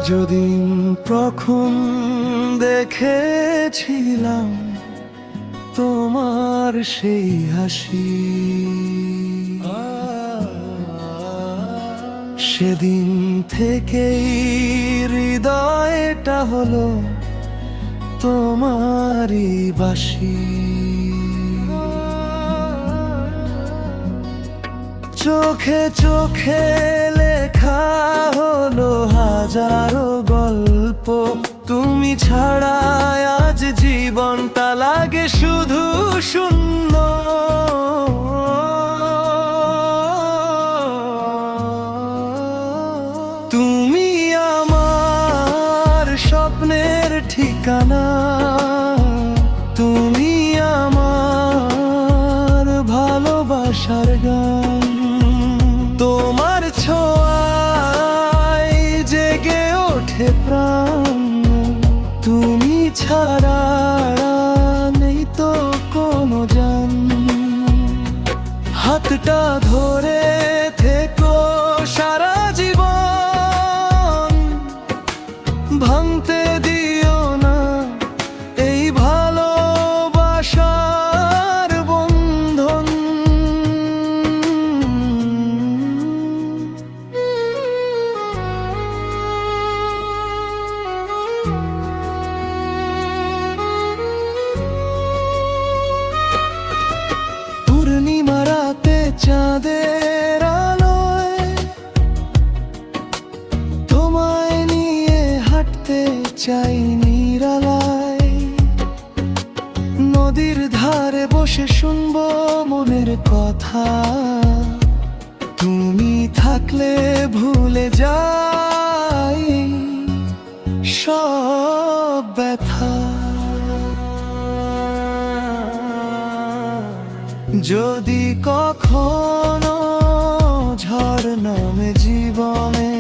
যদিন প্রথম দেখেছিলাম তোমার সেই হাসি, সেদিন থেকেই হৃদয়টা হলো তোমারই বাসি। চোখে চোখে লেখা হলো হাজারো গল্প, তুমি ছাড়া আজ জীবনটা লাগে শুধু শূন্য। তুমি আমার স্বপ্নের ঠিকানা, তুমি আমার ভালোবাসার গান। তোমার ছোঁয়ায় জেগে ওঠে প্রাণ, তুমি ছাড়া নেই তো কোনো জান। হাতটা ধরে থেকো সারা জীবন, ভাঙতে দিও না এই ভালোবাসার বন্ধন। পূর্ণিমা রাতে চাঁদের আলোয় তোমায় নিয়ে হাঁটতে চাই নিরালায়। নদীর ধারে বসে শুনবো মনের কথা, তুমি থাকলে ভুলে যাই সব ব্যথা। যদি কখনো ঝড় নামে জীবনে,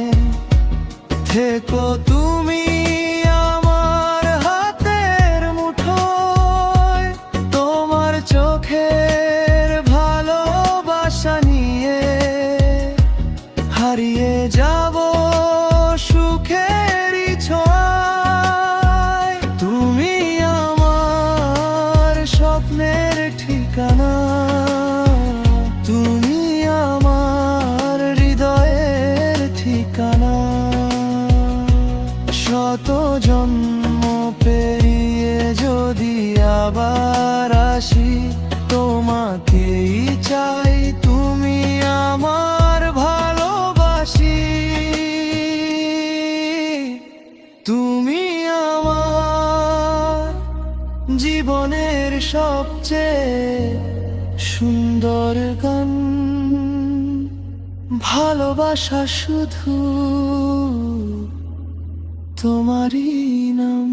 থেকো তুমি আমার হাতের মুঠোয়। তোমার চোখের ভালোবাসা নিয়ে হারিয়ে যাব সুখেরই ছোঁয়ায়। তুমি আমার স্বপ্নের ঠিকানা, তুমি আমার হৃদয়ের ঠিকানা। শত জন্ম পেরিয়ে যদি আবার আসি, তোমাকেই চাই, তুমি আমার ভালোবাসি। তুমি আমার জীবনের সবচেয়ে সুন্দর গান। ভালোবাসা শুধু তোমারই নাম।